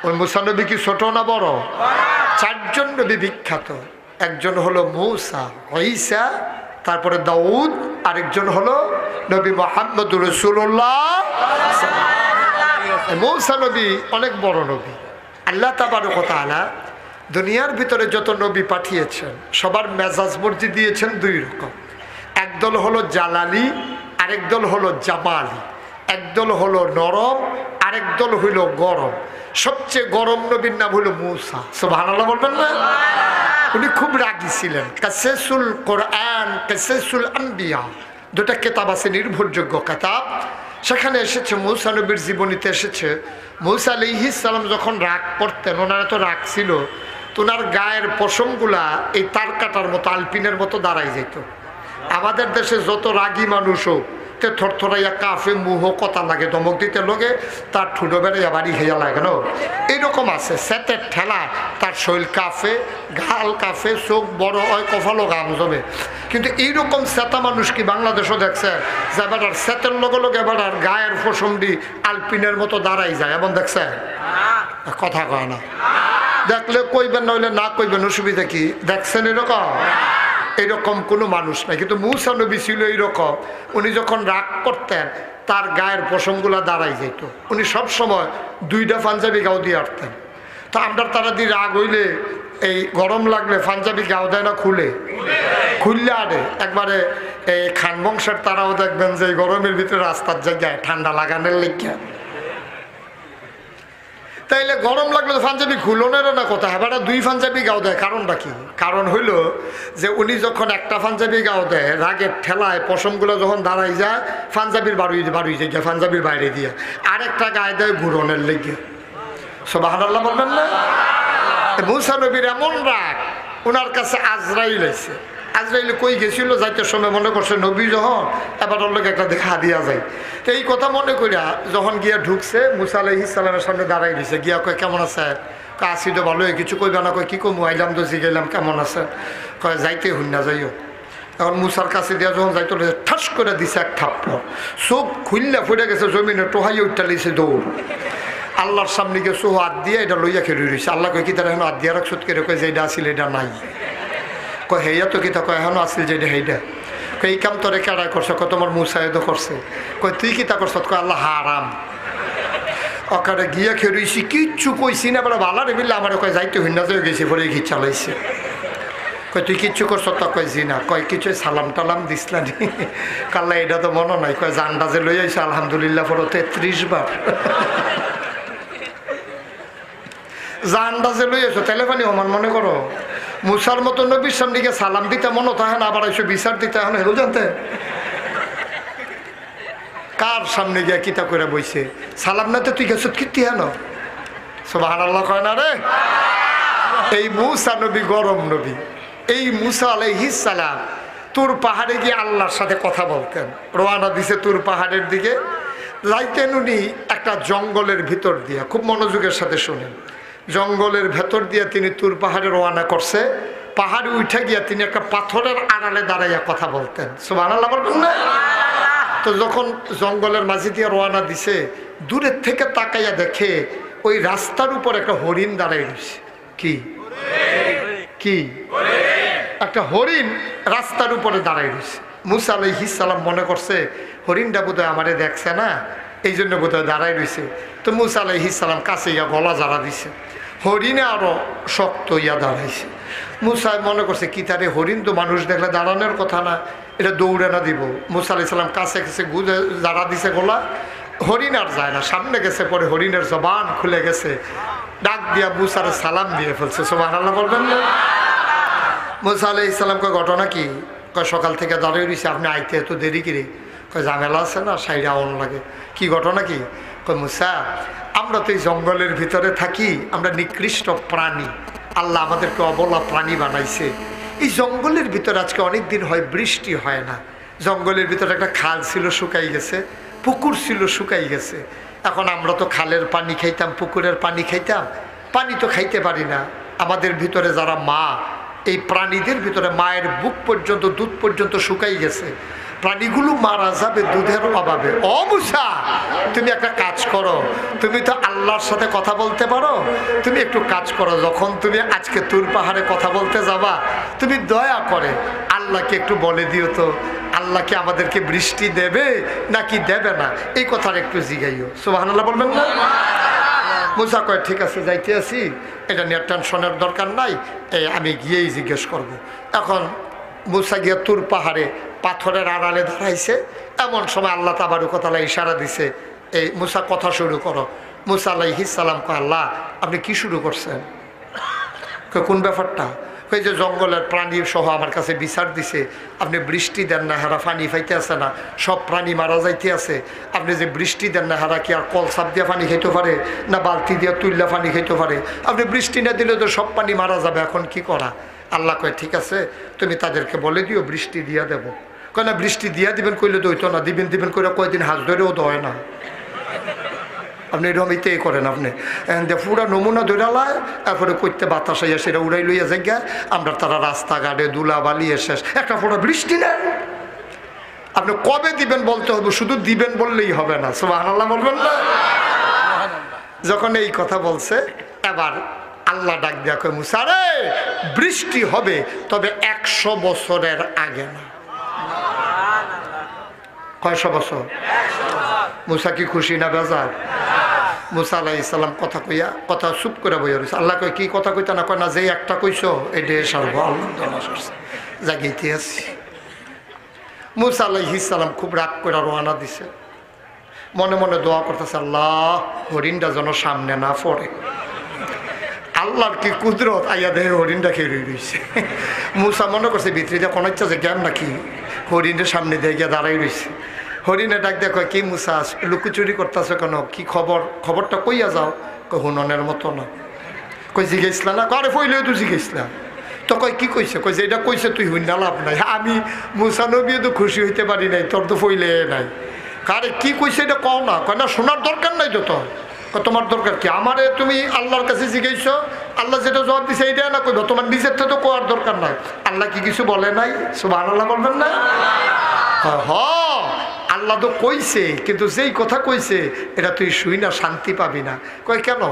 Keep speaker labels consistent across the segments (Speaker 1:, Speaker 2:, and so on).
Speaker 1: ওই মুসা নবী কি ছোট না বড়? চারজন নবী বিখ্যাত। একজন হলো মূসা, ঈসা, তারপরে দাউদ, আরেকজন হলো নবী মুহাম্মদুর রাসূলুল্লাহ। মূসা নবী অনেক বড় নবী। আল্লাহ তাবারক ওয়া তাআলা দুনিয়ার ভিতরে যত নবী পাঠিয়েছেন সবার মেজাজ মর্জি দিয়েছেন দুই রকম। একদল হলো জালালি, আরেক দল হলো জামালি। একদল হলো নরম, আরেক দল হইল গরম। সবচেয়ে গরম নবীর নাম হইল মূসা। সুবহানাল্লাহ বলবেন না? উনি খুব রাগী ছিলেন। কাসাসুল কোরআন, কাসাসুল আম্বিয়া, দুটা কিতাব আছে নির্ভরযোগ্য কিতাব। সেখানে এসেছে মূসা নবীর জীবনীতে এসেছে, মূসা আলাইহিস সালাম যখন রাগ করতেন, ওনার তো রাগ ছিল, তো ওনার গায়ের পশমগুলা এই তার কাটার মতো আলপিনের মতো দাঁড়াই যেত। আমাদের দেশে যত রাগী মানুষ হোক তে থরথরাইয়া কাফে মুহ কথা লাগে, দমক দিতে লোকে তার ঠুটো বেড়াইয়া বাড়ি খেয়া লাগে না, এইরকম আছে। সেতের ঠেলা তার শৈল কাফে, গাল কাফে, চোখ বড় হয়, কপালও গাম জমে। কিন্তু এইরকম সেতা মানুষ কি বাংলাদেশও দেখছে? যে এবার সেতের লগে লগে এবার গায়ের ফসমডি আলপিনের মতো দাঁড়াই যায়, এমন দেখছে? কথা কয় না। দেখলে কইবেন, নইলে না কইবেন, অসুবিধা কি? দেখছেন এরকম? এইরকম কোনো মানুষ নাই। কিন্তু মূসা নবী ছিল এইরকম। উনি যখন রাগ করতেন তার গায়ের পশমগুলা দাঁড়াই যেত। উনি সবসময় দুইটা পাঞ্জাবি গাও দিয়ে আটতেন। তো আমরা তারা দিয়ে রাগ হইলে এই গরম লাগলে পাঞ্জাবি গাও দেয় না, খুললে আরে একবারে এই খান বংশের তারাও দেখবেন যে গরমের ভিতরে রাস্তার জায়গায় ঠান্ডা লাগানোর লেগে, তাইলে গরম লাগলে পাঞ্জাবি খুলনের না কথা, এবার দুই পাঞ্জাবি গাও দেয়। কারণটা কি? কারণ হইল যে উনি যখন একটা পাঞ্জাবি গাও দেয়, রাগের ঠেলায় পশমগুলো যখন দাঁড়াই যায়, পাঞ্জাবির বাড়ুই যায়, পাঞ্জাবির বাইরে দিয়ে আরেকটা গায়ে দেয় ঘুরনের লেগে। সুবহানাল্লাহ বলবেন না? মূসা নবীর এমন রাগ, ওনার কাছে আজরাইল আইছে। আজরাইল কই গেছিল, যাইতে সময় মনে করছে নবী যখন, এবার ওর লোক একটা দেখা দিয়া যায়। তো এই কথা মনে করিয়া যখন গিয়া ঢুকছে, মূসা আলাইহিস সালামের সামনে দাঁড়াই দিছে। গিয়া কয় কেমন আছে? কয় আসি তো ভালোই, কিছু কইবা না? কয় কি কমু, আইলাম তো জিগাইলাম কেমন আছে। কয় যাইতে হইন না, যাইও। এখন মূসার কাছে দিয়া যখন যাইতে ঠাস করে দিছে এক থাপ্পড়, চোখ খুললা ফুটে গেছে জমিনে, টোহাইয়া উঠটা লিছে দৌড়। আল্লাহর সামনে গিয়ে সোহ হাত দিয়ে এটা লইয়া খেলে রয়েছে। আল্লাহ কয় কি তারা এখন হাত দিয়া রাখছত কেড়ে? কয় যে এটা আসিল এটা নাই। কয় হেয়া তো কিতা? কয় এখনো আসিল যে এটা সেইটা। কয় এই কাম তোরে কেডাই করছে? কয় তোমার মুসাইদ করছে। কয় তুই কিতা করছ? কয় আল্লাহ হারাম। অকারে গিয়া খেয়েছি, কিচ্ছু কইছি না, বলে ভালো রে বিল্লা আমার। কয় যাইতে হইনা যে গেছি, পরে ঘি চালাইছে। কয় তুই কিচ্ছু করছ? তা কয় জি না। কয় কিছু সালাম টালাম দিসলা নি? কাল্লা এটা তো মনে নাই। কয় জানটা যে লই আইছে আলহামদুলিল্লাহ পড়ো 33 বার। জানটা যে লই আইছো তাইলে পানি আমার মনে করো মুসার মতো নবীর সামনে গিয়ে সালাম দিতে মনে থাকে না, আবার এসে বিচার দিতে এখন হেরো জানতে কার সামনে গিয়া কিতা করে বইছে? সালাম না তো তুই গেছ কীর্তি হেন? সুবহানাল্লাহ কয় না রে? এই মূসা নবী গরম নবী। এই মূসা আলাইহিস সালাম তুর পাহাড়ে গিয়ে আল্লাহর সাথে কথা বলতেন। রওনা দিছে তুর পাহাড়ের দিকে। যাইতেন উনি একটা জঙ্গলের ভিতর দিয়া, খুব মনোযোগের সাথে শুনেন, জঙ্গলের ভেতর দিয়ে তিনি তুর পাহাড়ে রওনা করছে। পাহাড়ে উঠে গিয়া তিনি একটা পাথরের আড়ালে দাঁড়াইয়া কথা বলতেন। সুবহানাল্লাহ বলবেন না? তো যখন জঙ্গলের মাঝে দিয়ে রওনা দিছে, দূরের থেকে তাকাইয়া দেখে ওই রাস্তার উপর একটা হরিণ দাঁড়াই রয়েছে। কি কি? একটা হরিণ রাস্তার উপরে দাঁড়াই রয়েছে। মূসা আলাইহিস সালাম মনে করছে হরিণটা বোধহয় আমারে দেখছে না, এই জন্য বোধহয় দাঁড়াই রয়েছে। তো মূসা আলাইহিস সালাম কাছে ইয়া গলা জাড়া দিছে। হরিণে আরো শক্ত ইয়া দাঁড়াইছে। মূসা মনে করছে কি তারে, হরিণ তো মানুষ দেখলে দাঁড়ানোর কথা না, এটা দৌড়ে না দিব। মূসা আলাইহিস সালাম কাছে গেছে, গুজে জাড়া দিছে গলা। হরিণ আর যায় না, সামনে গেছে। পরে হরিণের জবান খুলে গেছে, ডাক দিয়া মূসার সালাম দিয়ে ফেলছে। সুবহানাল্লাহ বলবেন না? মূসা আলাইহিস সালাম কয় ঘটনা কি? কয় সকাল থেকে দাঁড়িয়ে রয়েছে, আপনি আইতে এত দেরি করে? কয় ঝামেলা আছে না, সাইডে আউন লাগে। কি ঘটনা কি? কয় মূসা, আমরা তো এই জঙ্গলের ভিতরে থাকি, আমরা নিকৃষ্ট প্রাণী, আল্লাহ আমাদেরকে অবলা প্রাণী বানাইছে। এই জঙ্গলের ভিতরে আজকে অনেক দিন হয় বৃষ্টি হয় না। জঙ্গলের ভিতরে একটা খাল ছিল শুকাই গেছে, পুকুর ছিল শুকাই গেছে। এখন আমরা তো খালের পানি খাইতাম, পুকুরের পানি খাইতাম, পানি তো খাইতে পারি না। আমাদের ভিতরে যারা মা, এই প্রাণীদের ভিতরে মায়ের বুক পর্যন্ত, দুধ পর্যন্ত শুকাই গেছে। প্রাণীগুলো মারা যাবে দুধের অভাবে। ও মুসা, তুমি একটা কাজ করো, তুমি তো আল্লাহর সাথে কথা বলতে পারো, তুমি একটু কাজ করো, যখন তুমি আজকে তুর পাহাড়ে কথা বলতে যাবা, তুমি দয়া করে আল্লাহকে একটু বলে দিও তো, আল্লাহকে আমাদেরকে বৃষ্টি দেবে নাকি দেবে না, এই কথাটা একটু জিগাইও। সুবহানাল্লাহ বলবেন না? মুসা কয় ঠিক আছে, যাইতে আছি, এটা নিয়ে টেনশনের দরকার নাই, আমি গিয়েই জিজ্ঞেস করব। এখন মুসা গিয়ে তুর পাহাড়ে পাথরের আড়ালে দাঁড়াইছে। এমন সময় আল্লাহ তাবারক ওয়া তাআলা ইশারা দিছে, এই মুসা কথা শুরু করো। মুসা আলাইহিস সালাম কয়, আল্লাহ আপনি কি শুরু করছেন? কোন ব্যাপারটা? ওই যে জঙ্গলের প্রাণী সহ আমার কাছে বিচার দিছে, আপনি বৃষ্টি দেন না, হারা পানি ফাইতে আছে না, সব প্রাণী মারা যাইতে আছে, আপনি যে বৃষ্টি দেন না, হারা কি আর কল সাপ দিয়ে পানি খাইতে পারে না বালতি দিয়ে তুললে পানি খাইতে পারে? আপনি বৃষ্টি না দিলে তো সব পানি মারা যাবে, এখন কি করা? আল্লাহ কয় ঠিক আছে, তুমি তাদেরকে বলে দিও বৃষ্টি দিয়া দেবো। কয় না, বৃষ্টি দিয়া দিবেন কইলে তো হইতো না, দিবেন দিবেন করে কয়দিন হাত ধরেও তো হয় না। আপনি রমিতেই করেন, আপনি পুরা নমুনা ধরালায় এরপরে করতে বাতাস আইয়া সেটা উড়াই লইয়া জায়গা, আমরা তারা রাস্তাঘাটে ধুলা বালিয়ে শেষ, একটা ফোটা বৃষ্টি নেই। আপনি কবে দিবেন বলতে হবে, শুধু দিবেন বললেই হবে না। সুবহানাল্লাহ বলবেন না? যখন এই কথা বলছে, এবার আল্লাহ ডাক দিয়া কয়, মুসা রে, বৃষ্টি হবে, তবে 100 বছরের আগে না। কয়শো বছর? মুসা কি খুশি না বেজার? মুসা আলাইহিস সালাম কথা কইয়া কথা চুপ করে বইয়া রয়েছে। আল্লাহ কয়, কি কথা কইতা না? কয় না, যে একটা কইছো এটাই সারব, আল্লাহ জাগিতে আছি। মুসা আলাইহিস সালাম খুব রাগ করে রওনা দিছে, মনে মনে দোয়া করতেছে, আল্লাহ হরিণটা যেন সামনে না পড়ে। আল্লাহর কি কুদরত, আইয়া দেহে হরিণটা খেয়ে রয়েছে। মুসা মনে করছে ভিতরে যে কোনো ইচ্ছা যে জ্ঞান নাকি, হরিণের সামনে দিয়ে গিয়ে দাঁড়াই রয়েছে। হরিণে ডাক দেয়া কয়, কি মুসা লুকোচুরি করতেছে কেন? কি খবর? খবরটা কইয়া যাও। কয় হুননের মতো না। কই জিজ্ঞেসলা না? আরে ফইলেও তো জিজ্ঞেসলা। তো কয় কি কইছে? কই যে এটা কইছে তুই হইন না, লাভ নাই, আমি মুসা নবী তো খুশি হইতে পারি নাই, তোর তো ফইলে নাই। কারে কি কইছে এটা কও না। কয় না, শোনার দরকার নাই তো তোর। তোমার দরকার কি? আমারে তুমি আল্লাহর কাছে জিজ্ঞেস, আল্লাহ যেটা জবাব দিছে এইটা না কইবা, তোমার নিজের তো কোয়ার দরকার নাই। আল্লাহ কি কিছু বলে নাই? সুবহানাল্লাহ বলবেন না? আল্লাহ তো কইছে, কিন্তু যেই কথা কইছে এটা তুই শুই না, শান্তি পাবি না। কয় কেন?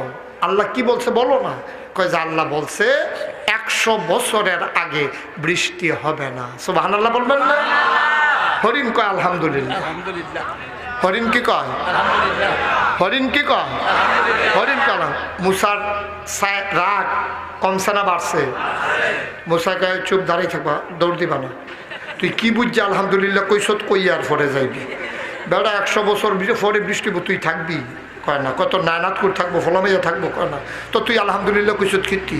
Speaker 1: আল্লাহ কি বলছে বলো না। কয় যে আল্লাহ বলছে 100 বছরের আগে বৃষ্টি হবে না। সুবহানাল্লাহ বলবেন না? হরিণ কয় আলহামদুলিল্লাহ। হরিণ কি কয়? হরিণ কি কয়? হরিণ কালাম। মুসার রাগ কমছে না বাড়ছে? মুসা কয় চুপ, দাঁড়িয়ে থাকবা, দৌড় দিবা না। তুই কি বুঝছি আলহামদুলিল্লাহ কইসত, কই আর পরে যাইবি বেড়া? 100 বছর পরে বৃষ্টি তুই থাকবি? কয় না। কত নায়নাত করে থাকবো, ফলামাইয়া থাকবো? কয় না। তো তুই আলহামদুলিল্লাহ কইসত কীর্তি?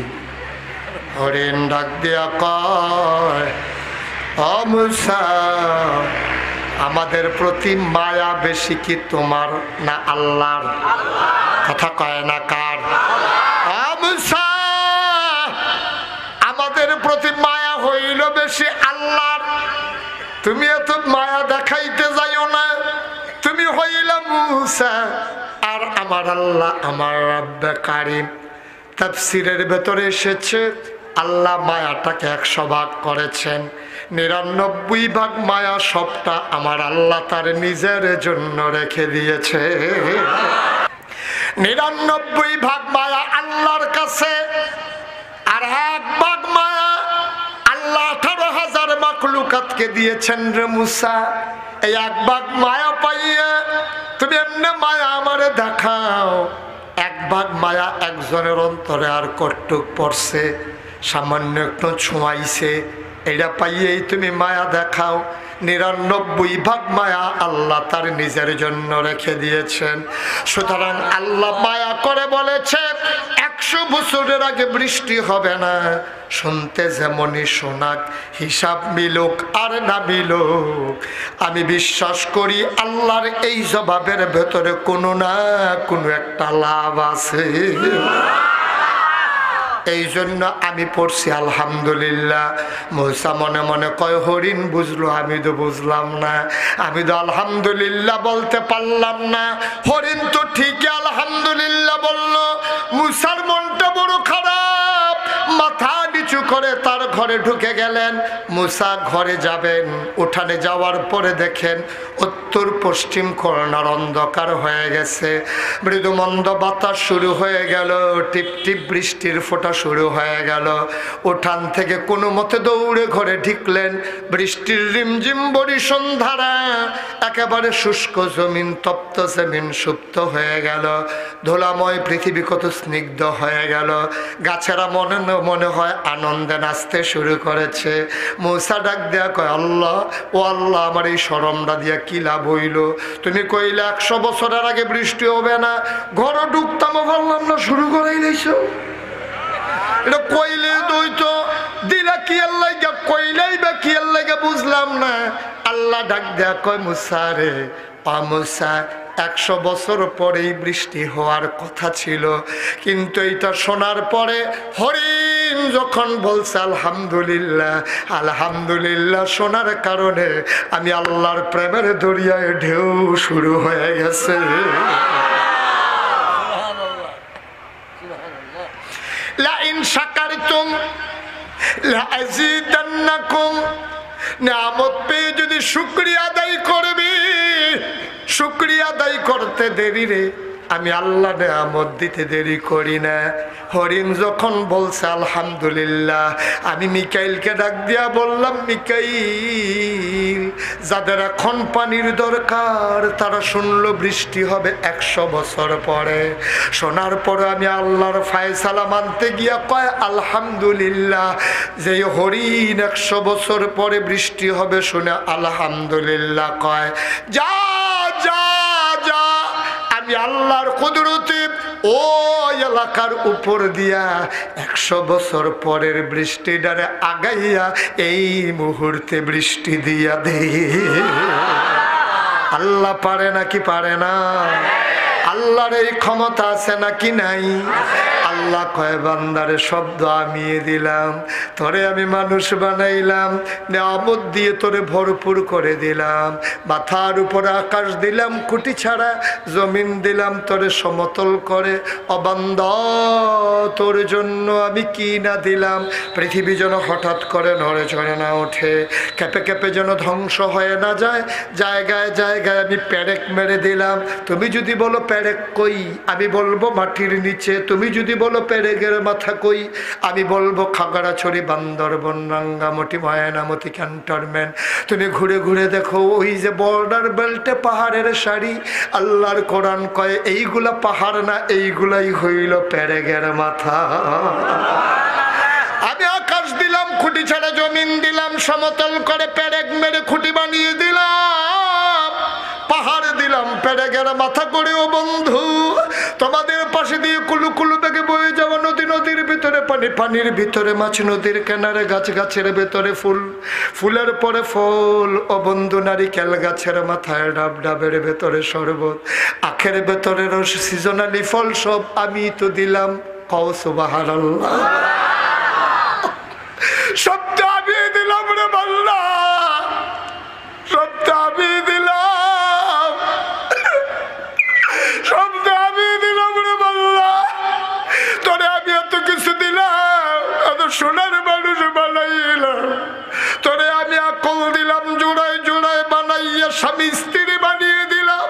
Speaker 1: হরিণ ডাক দিয়া কয়, ও মুসা, আমাদের প্রতি মায়া বেশি কি তোমার না আল্লাহর? কথা কয় না কার? ও মুসা, আমাদের প্রতি মায়া হইল বেশি আল্লাহর। তুমি এত মায়া দেখাইতে যাইও না, তুমি হইলা মুসা আর আমার আল্লাহ আমার রব্বে কারীম। তাফসীরের ভেতরে এসেছে আল্লাহ মায়াটাকে 100 ভাগ করেছেন, 99 ভাগ মায়া সবটা আমার আল্লাহ তার নিজের জন্য রেখে দিয়েছে। 99 ভাগ মায়া আল্লাহর কাছে, আর 1 ভাগ মায়া আল্লাহ 18,000 মাখলুকাতকে দিয়েছেন রে মুসা। এই 1 ভাগ মায়া পাইয়া তুমি এমনি মায়া আমারে দেখাও। 1 ভাগ মায়া একজনের অন্তরে আর কটুক পড়ছে, সামান্য একটু ছোঁয়াইছে, এটা পাইয়েই তুমি মায়া দেখাও। 99 ভাগ মায়া আল্লাহ তার নিজের জন্য রেখে দিয়েছেন। সুতরাং আল্লাহ মায়া করে বলেছে 100 বছরের আগে বৃষ্টি হবে না। শুনতে যেমনই শোনাক, হিসাব মিলুক আর না মিলুক, আমি বিশ্বাস করি আল্লাহর এই জবাবের ভেতরে কোনো না কোনো একটা লাভ আছে। এই জন্য আমি পড়ছি আলহামদুলিল্লাহ। মুসা মনে মনে কয়, হরিণ বুঝলো, আমি তো বুঝলাম না, আমি তো আলহামদুলিল্লাহ বলতে পারলাম না। হরিণ তো ঠিকই আলহামদুলিল্লাহ বলল, মুসার মনটা বড় খারাপ, মাথা নিচু করে তার ঘরে ঢুকে গেলেন। মূসা ঘরে যাবেন, উঠানে যাওয়ার পরে দেখেন উত্তর পশ্চিম কর্নার অন্ধকার হয়ে গেছে। মৃদুমন্দ বাতাস শুরু হয়ে গেল, টিপ টিপ বৃষ্টির ফোঁটা শুরু হয়ে গেল। উঠান থেকে কোনো মতে দৌড়ে ঘরে ঢুকলেন। বৃষ্টির রিমঝিম বরিশন ধারা, একেবারে শুষ্ক জমিন, তপ্ত জমিন সুপ্ত হয়ে গেল। ধুলাময় পৃথিবী কত স্নিগ্ধ হয়ে গেল। গাছেরা মনে মনে হয় আনন্দে নাচতে শুরু করেছে। মূসা ডাক দেয়া কয়, আল্লাহ ও আল্লাহ, আমার এই শরমটা দিয়া কি লাভ হইল? তুমি কইলে 100 বছরের আগে বৃষ্টি হবে না, ঘরে ঢুকতাম বললাম না, শুরু করাই দিয়েছো। এটা কইলে দইতো দিলা কি আল্লাহ, কইলেই বা কি আল্লাহ বুঝলাম না। আল্লাহ ডাক দেয়া কয়, মূসা রে, মূসা 100 বছর পরেই বৃষ্টি হওয়ার কথা ছিল, কিন্তু এটা শোনার পরে হরিণ যখন বলছে আলহামদুলিল্লাহ আলহামদুলিল্লাহ শোনার কারণে আমি আল্লাহর প্রেমের দরিয়ায় ঢেউ শুরু হয়ে গেছে। লা ইন শাকারতুম লা আযীদান্নাকুম, নিয়ামত পেয়ে যদি শুকরিয়া আদায় করবি, শুকরিয়া আদায় করতে দেরি রে, আমি আল্লাহ নিয়ামত দিতে দেরি করি না। হরিণ যখন বলছে আলহামদুলিল্লাহ, আমি মিকাইলকে ডাক দিয়া বললাম, মিকাইল, যাদের এখন পানির দরকার তারা শুনলো বৃষ্টি হবে 100 বছর পরে। শোনার পরে আমি আল্লাহর ফায়সালা মানতে গিয়া কয় আলহামদুলিল্লাহ। যে হরিণ 100 বছর পরে বৃষ্টি হবে শুনে আলহামদুলিল্লাহ কয়, যা যা যা, আমি আল্লাহর কুদরতে ও এলাকার উপর দিয়া 100 বছর পরের বৃষ্টিটারে আগাইয়া এই মুহূর্তে বৃষ্টি দিয়া দে। আল্লাহ পারে নাকি পারে না? আল্লাহর এই ক্ষমতা আছে নাকি নাই? আল্লাহ কয়, বান্দারে শব্দ আমিয়ে দিলাম, তোরে আমি মানুষ বানাইলাম, নিয়ামত দিয়ে তোরে ভরপুর করে দিলাম, মাথার উপরে আকাশ দিলাম খুঁটি ছাড়া, জমিন দিলাম তোরে সমতল করে। ও বান্দা, তোর জন্য আমি কি না দিলাম। পৃথিবী যেন হঠাৎ করে নড়ে চড়ে না ওঠে, কেঁপে কেঁপে যেন ধ্বংস হয়ে না যায়। জায়গায় জায়গায় আমি পেরেক মেরে দিলাম। তুমি যদি বলো পেরেক কই, আমি বলবো মাটির নিচে। তুমি যদি বলো পেরেকের মাথা কই, আমি বলবো খাগড়াছড়ি, বান্দরবন, রাঙ্গামাটি, ময়নামতি ক্যান্টনমেন্ট। তুমি ঘুরে ঘুরে দেখো, ওই যে বর্ডার বেল্টে পাহাড়ের সারি, আল্লাহর কোরআন কয় এইগুলা পাহাড় না, এইগুলাই হইল পেরেকের মাথা। আমি আকাশ দিলাম খুঁটি ছাড়া, জমিন দিলাম সমতল করে, পেরেক মেরে খুঁটি বানিয়ে দিলাম, পাহাড় দিলাম পেরেকের মাথা করে। ও বন্ধু, তোমাদের পাশে দিয়ে কুলু কুলু বেগে বয়ে যাওয়া নদী, নদীর ভিতরে পানি, পানির ভিতরে মাছ, নদীর কিনারে গাছ, গাছের ভেতরে ফুল, ফুলের পরে ফল। ও বন্ধু, নারিকেল গাছের মাথায় ডাব, ডাবের ভেতরে শরবত, আখের ভেতরে রস, সিজনালি ফল সব আমি তো দিলাম। কও সুবহানাল্লাহ। সব তো আমি দিলাম রে বাল্লা, সব তো আমি দিলাম, সব তো আমি দিলাম রে বাল্লা। তোরে আমি এত কিছু দিলাম, এত সোনার মানুষ বানাইলাম, তোরে আমি আকল দিলাম, জোড়ায় জোড়ায় বানাইয়া স্বামী স্ত্রী বানিয়ে দিলাম।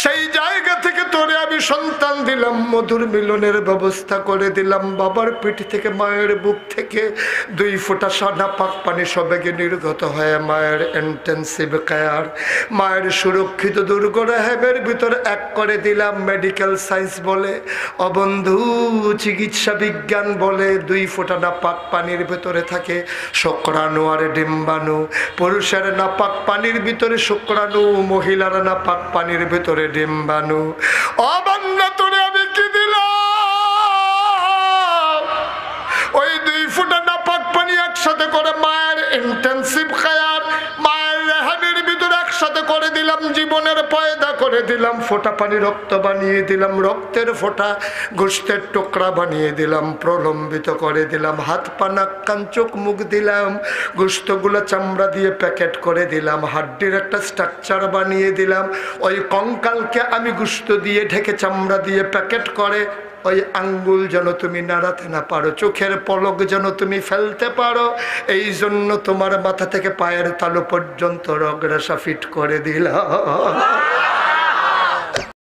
Speaker 1: সেই জায়গা থেকে তোরে আমি সন্তান দিলাম, মধুর মিলনের ব্যবস্থা করে দিলাম। বাবার পিঠ থেকে, মায়ের বুক থেকে 2 ফোঁটা সাদা পাক পানি সবেগে নির্গত হয়ে মায়ের ইন্টেন্সিভ কেয়ার, মায়ের সুরক্ষিত দুর্গ রেহেবের ভিতরে এক করে দিলাম। মেডিকেল সায়েন্স বলে, অবন্ধু চিকিৎসা বিজ্ঞান বলে, 2 ফোঁটা নাপাক পানির ভিতরে থাকে শুক্রাণু আর ডিম্বাণু। পুরুষের নাপাক পানির ভিতরে শুক্রাণু, মহিলার নাপাক পানির ভিতরে ডিম্বাণু। অবান্না তোরে আমি কি দিলাম? ওই 2 ফোঁটা নাপাক পানি একসাথে করে মায়ের ইন্টেন্সিভ কেয়ার, মায়ের রেহাবের ভিতরে একসাথে করে দিলাম, জীবনের পয়দা করে দিলাম। ফোঁটা পানি রক্ত বানিয়ে দিলাম, রক্তের ফোঁটা গোশতের টুকরা বানিয়ে দিলাম, প্রলম্বিত করে দিলাম। হাত পা নাক কান চোখ মুখ দিলাম, গোশতগুলো চামড়া দিয়ে প্যাকেট করে দিলাম, হাড্ডির একটা স্ট্রাকচার বানিয়ে দিলাম। ওই কঙ্কালকে আমি গোশত দিয়ে ঢেকে চামড়া দিয়ে প্যাকেট করে ওই আঙ্গুল যেন তুমি নাড়াতে না পারো, চোখের পলক যেন তুমি ফেলতে পারো। এই জন্য তোমার মাথা থেকে পায়ের তালু পর্যন্ত রগরেশা ফিট করে দিলাম।